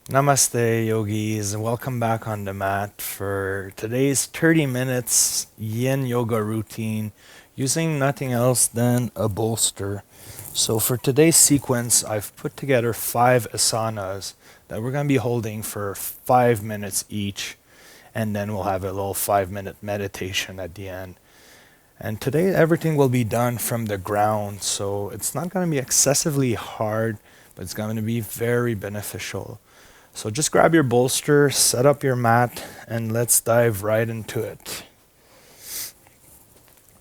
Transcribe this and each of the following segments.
Namaste Yogis, and welcome back on the mat for today's 30 minutes Yin Yoga routine using nothing else than a bolster. So for today's sequence, I've put together 5 asanas that we're going to be holding for 5 minutes each, and then we'll have a little 5-minute meditation at the end. And today everything will be done from the ground, so it's not going to be excessively hard, but it's going to be very beneficial. So just grab your bolster, set up your mat, and let's dive right into it.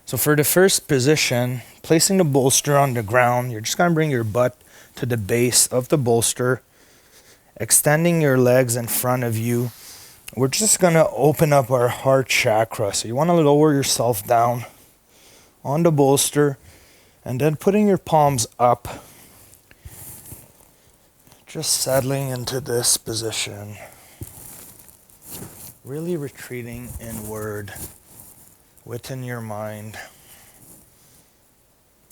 So for the first position, placing the bolster on the ground, you're just going to bring your butt to the base of the bolster, extending your legs in front of you. We're just going to open up our heart chakra. So you want to lower yourself down on the bolster, and then putting your palms up, just settling into this position. Really retreating inward within your mind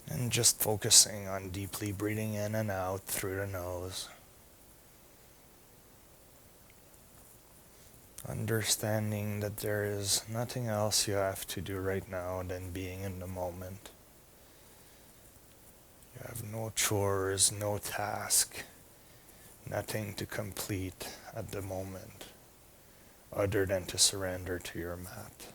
and just focusing on deeply breathing in and out through the nose. Understanding that there is nothing else you have to do right now than being in the moment. You have no chores, no task, nothing to complete at the moment other than to surrender to your mat.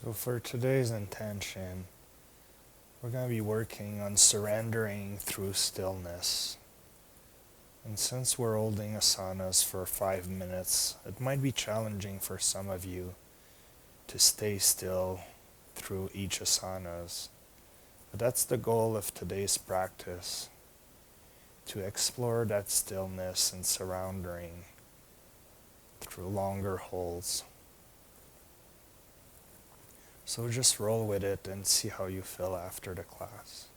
So for today's intention, we're going to be working on surrendering through stillness. And since we're holding asanas for 5 minutes, it might be challenging for some of you to stay still through each asanas. But that's the goal of today's practice, to explore that stillness and surrendering through longer holds. So just roll with it and see how you feel after the class.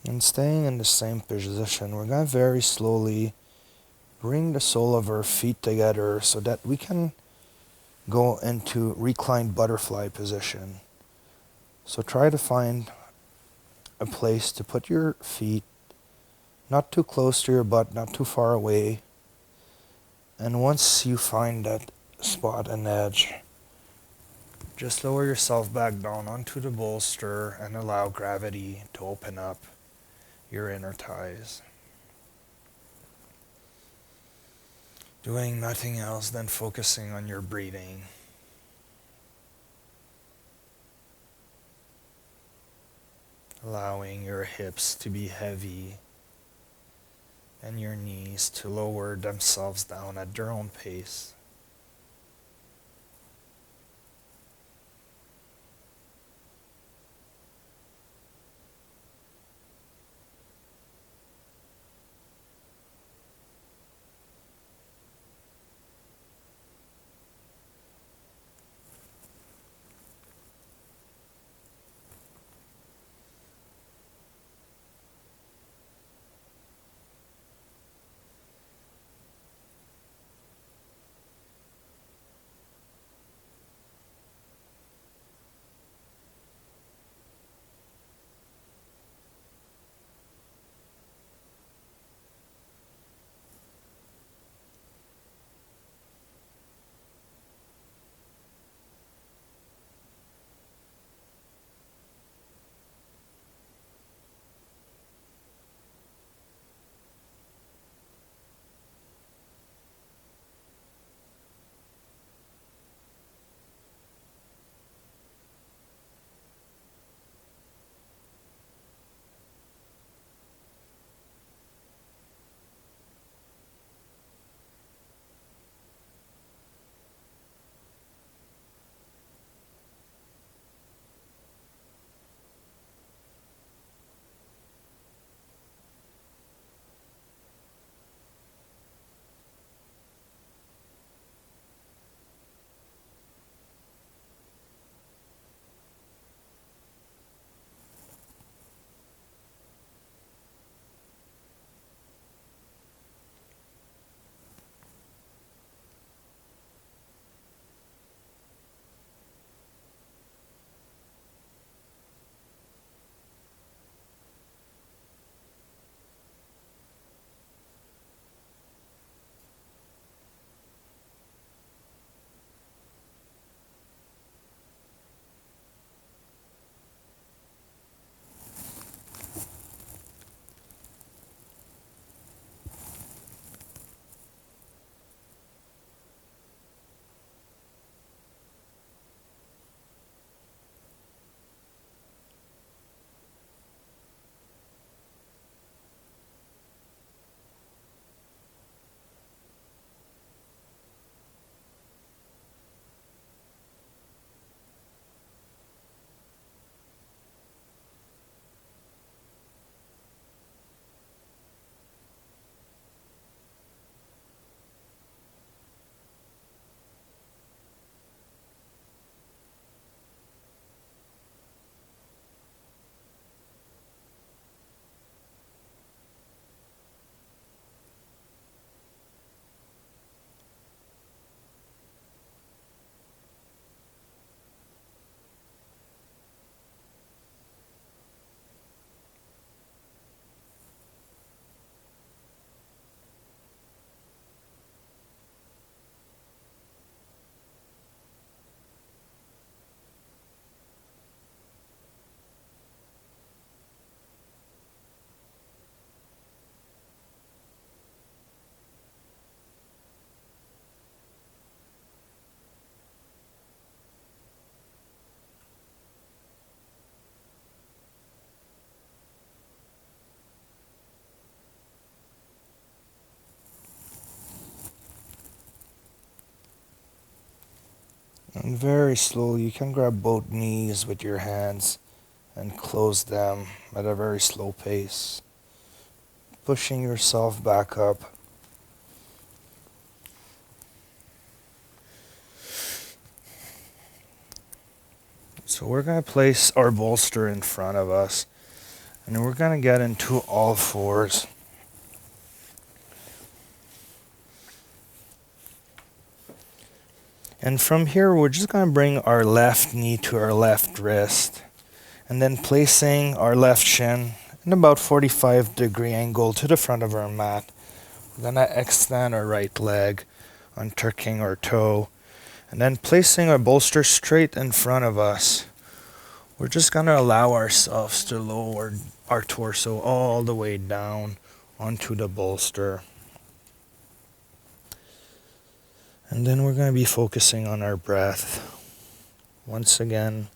And staying in the same position, we're going to very slowly bring the sole of our feet together so that we can go into reclined butterfly position. So try to find a place to put your feet, not too close to your butt, not too far away. And once you find that spot and edge, just lower yourself back down onto the bolster and allow gravity to open up your inner thighs. Doing nothing else than focusing on your breathing. Allowing your hips to be heavy and your knees to lower themselves down at their own pace. And very slowly, you can grab both knees with your hands and close them at a very slow pace, pushing yourself back up. So we're going to place our bolster in front of us, and we're going to get into all fours. And from here, we're just going to bring our left knee to our left wrist, and then placing our left shin in about 45-degree angle to the front of our mat. We're going to extend our right leg, untucking our toe, and then placing our bolster straight in front of us. We're just going to allow ourselves to lower our torso all the way down onto the bolster. And then we're going to be focusing on our breath. Once again,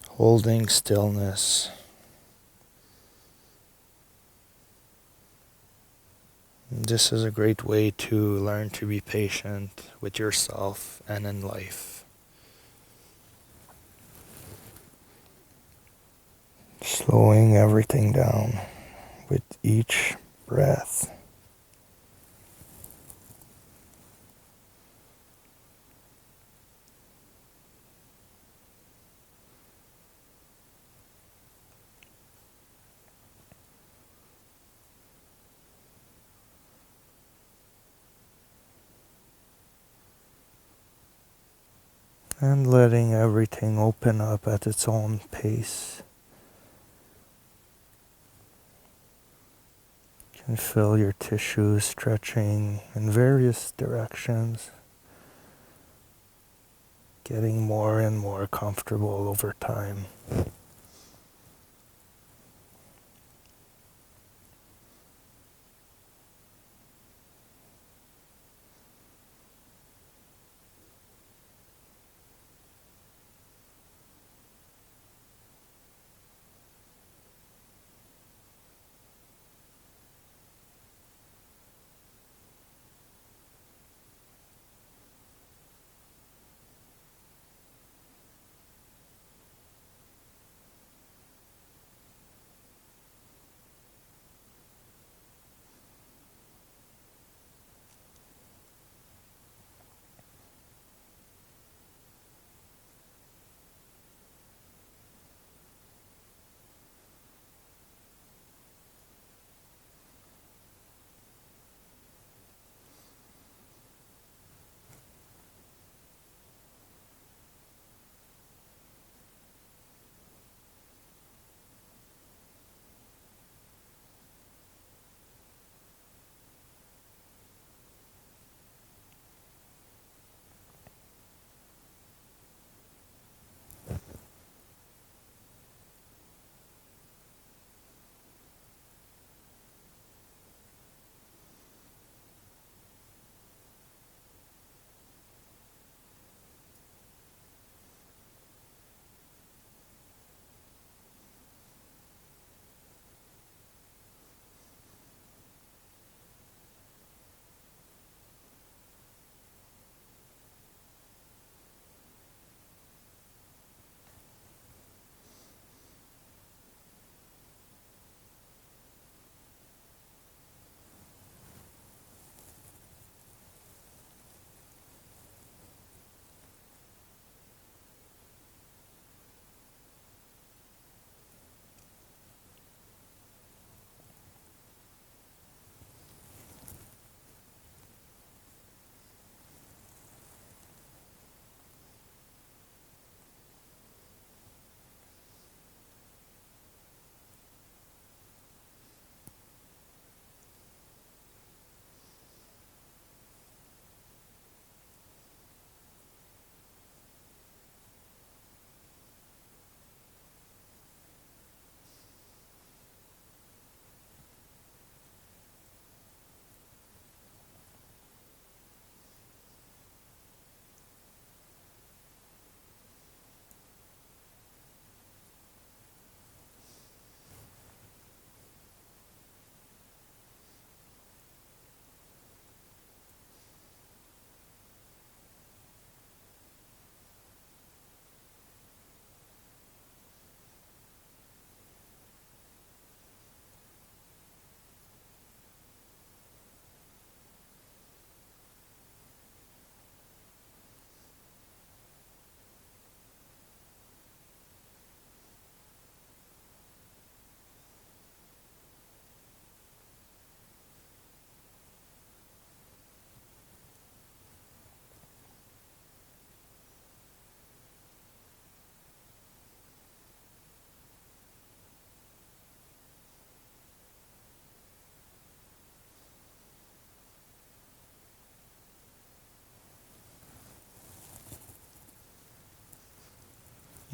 holding stillness. This is a great way to learn to be patient with yourself and in life. Slowing everything down with each breath. And letting everything open up at its own pace. You can feel your tissues stretching in various directions, getting more and more comfortable over time.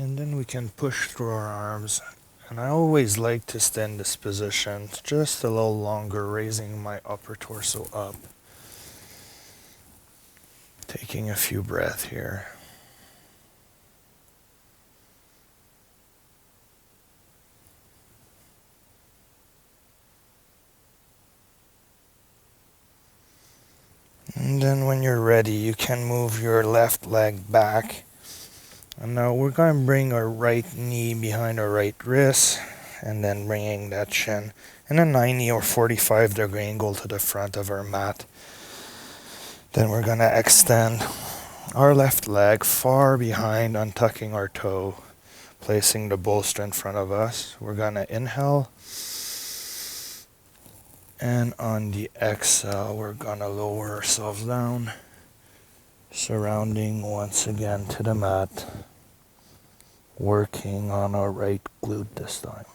And then we can push through our arms. And I always like to stay in this position just a little longer, raising my upper torso up. Taking a few breaths here. And then when you're ready, you can move your left leg back. And now we're going to bring our right knee behind our right wrist, and then bringing that shin in a 90 or 45-degree angle to the front of our mat. Then we're going to extend our left leg far behind, untucking our toe, placing the bolster in front of us. We're going to inhale. And on the exhale, we're going to lower ourselves down, surrounding once again to the mat, working on our right glute this time.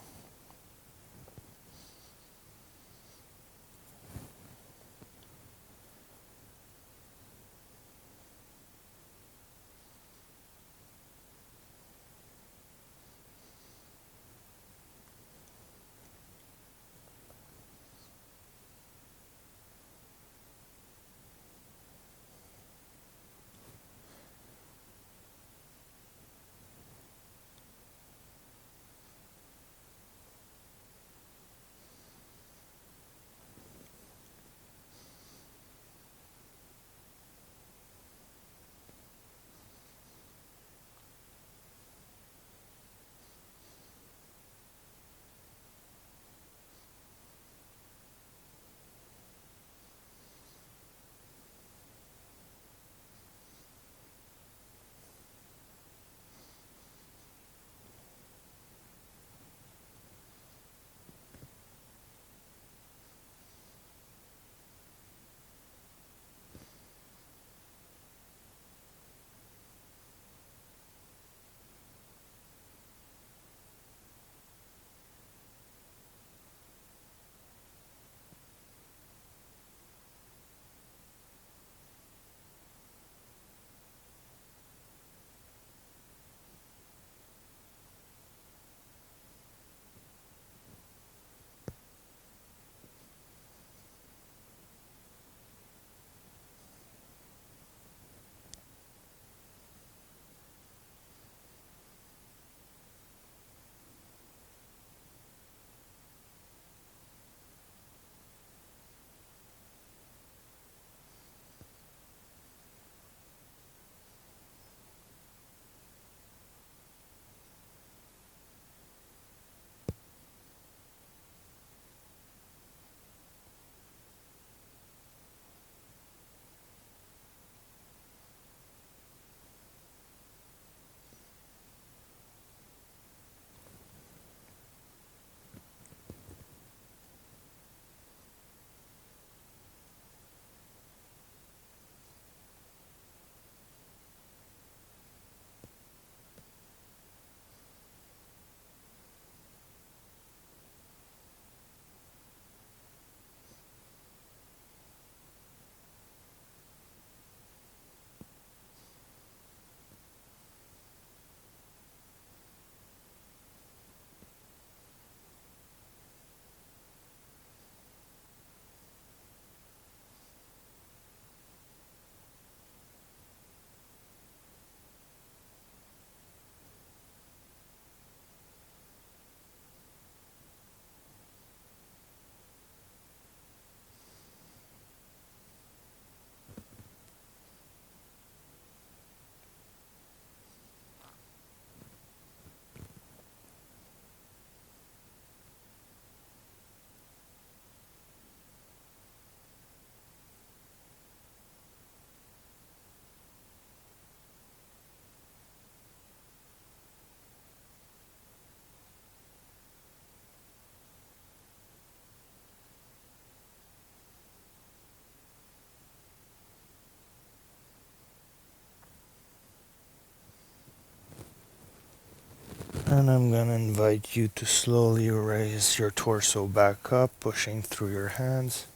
And I'm going to invite you to slowly raise your torso back up, pushing through your hands,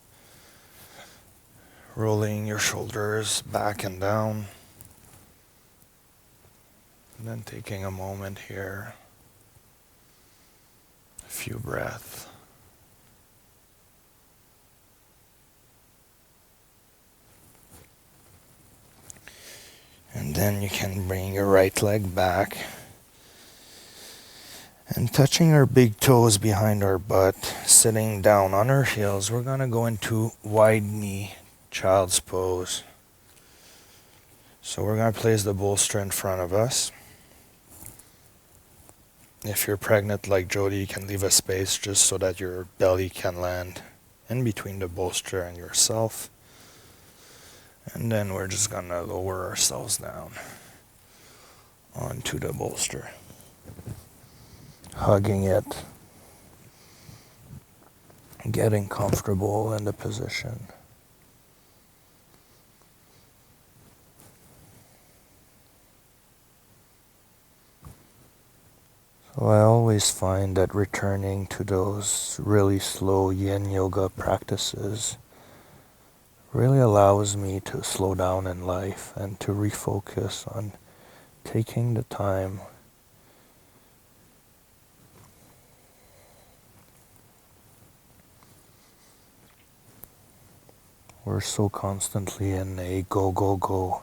rolling your shoulders back and down. And then taking a moment here, a few breaths. And then you can bring your right leg back and touching our big toes behind our butt, sitting down on our heels, we're going to go into wide knee child's pose. So we're going to place the bolster in front of us. If you're pregnant like Jody, you can leave a space just so that your belly can land in between the bolster and yourself. And then we're just going to lower ourselves down onto the bolster, hugging it, getting comfortable in the position. So I always find that returning to those really slow Yin Yoga practices really allows me to slow down in life and to refocus on taking the time we're so constantly in a go, go, go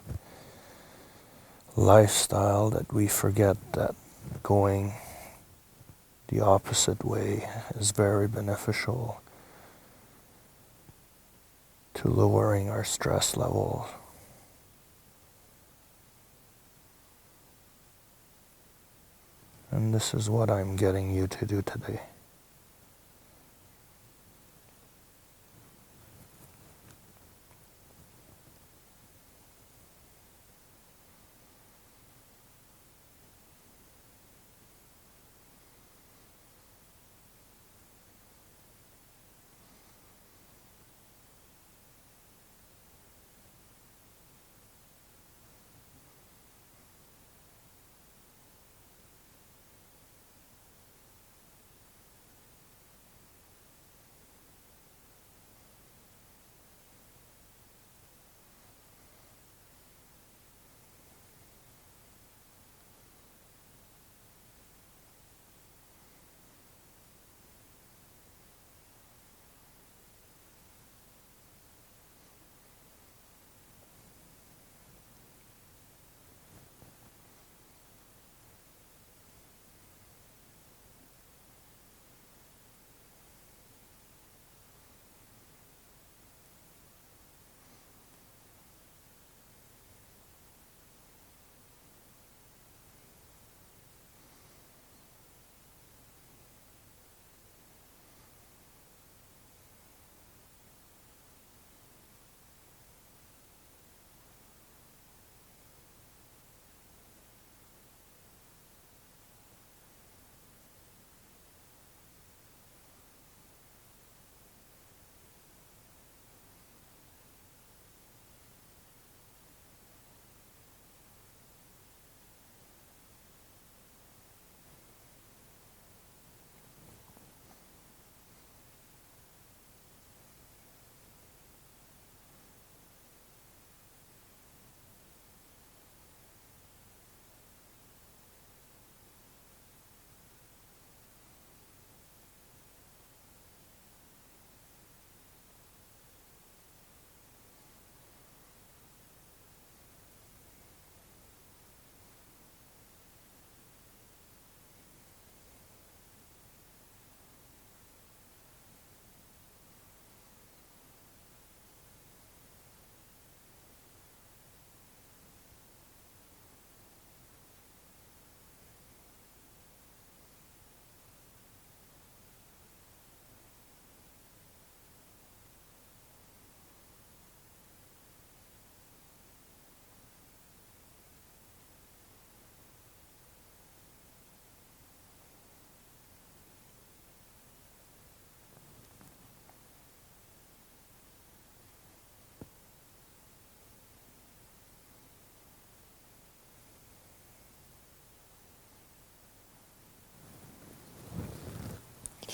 lifestyle that we forget that going the opposite way is very beneficial to lowering our stress levels. And this is what I'm getting you to do today.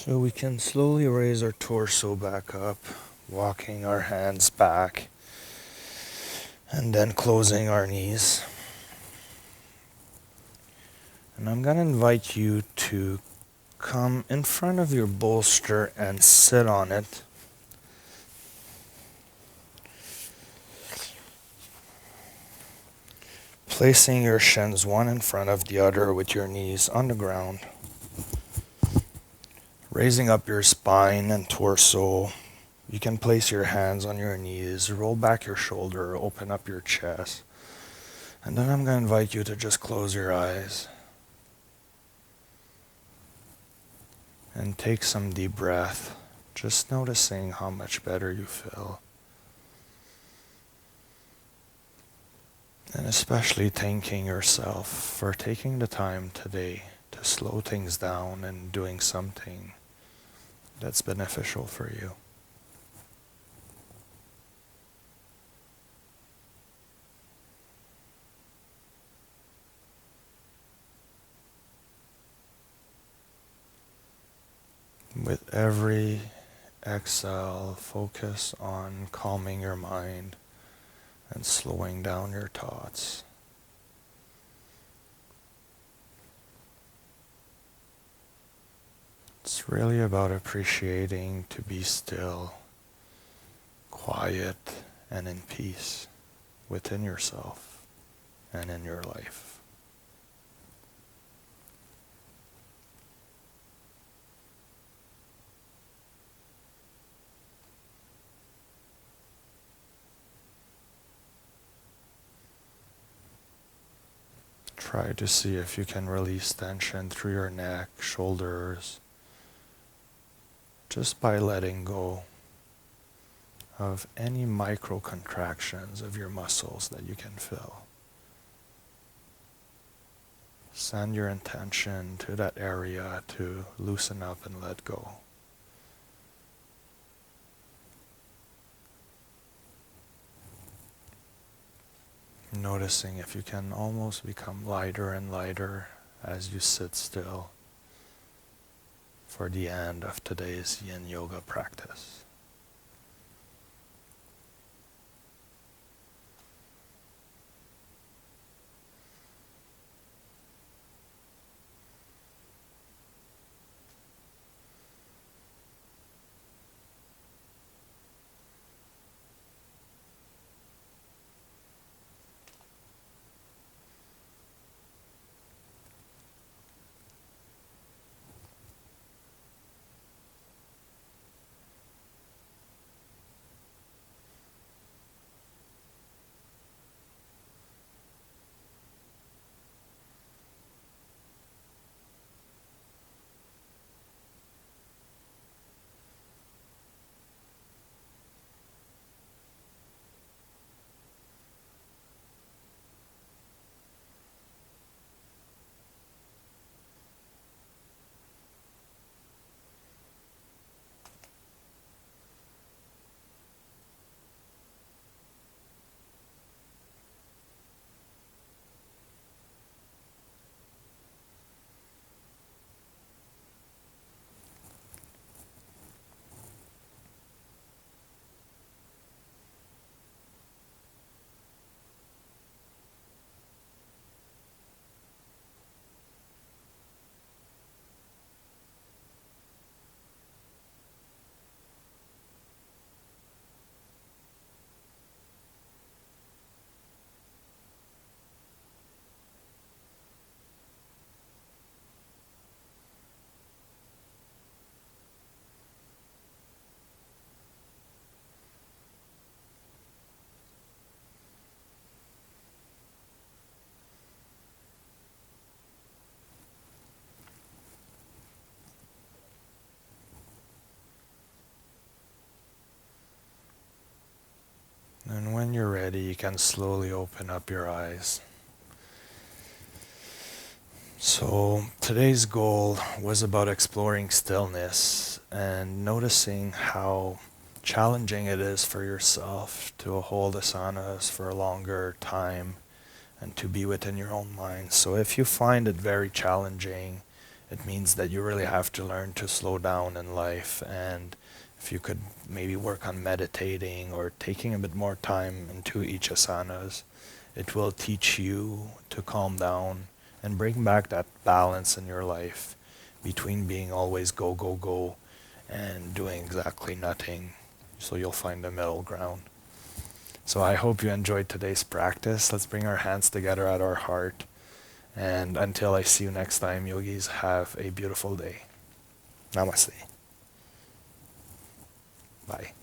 So we can slowly raise our torso back up, walking our hands back, and then closing our knees. And I'm going to invite you to come in front of your bolster and sit on it. Placing your shins one in front of the other with your knees on the ground. Raising up your spine and torso. You can place your hands on your knees, roll back your shoulder, open up your chest. And then I'm going to invite you to just close your eyes. And take some deep breath, just noticing how much better you feel. And especially thanking yourself for taking the time today to slow things down and doing something that's beneficial for you. With every exhale, focus on calming your mind and slowing down your thoughts. It's really about appreciating to be still, quiet, and in peace within yourself and in your life. Try to see if you can release tension through your neck, shoulders, just by letting go of any micro contractions of your muscles that you can feel. Send your intention to that area to loosen up and let go. Noticing if you can almost become lighter and lighter as you sit still for the end of today's Yin Yoga practice. And when you're ready, you can slowly open up your eyes. So today's goal was about exploring stillness and noticing how challenging it is for yourself to hold asanas for a longer time and to be within your own mind. So if you find it very challenging, it means that you really have to learn to slow down in life. And if you could maybe work on meditating or taking a bit more time into each asanas, it will teach you to calm down and bring back that balance in your life between being always go, go, go and doing exactly nothing. So you'll find a middle ground. So I hope you enjoyed today's practice. Let's bring our hands together at our heart. And until I see you next time, yogis, have a beautiful day. Namaste. Bye.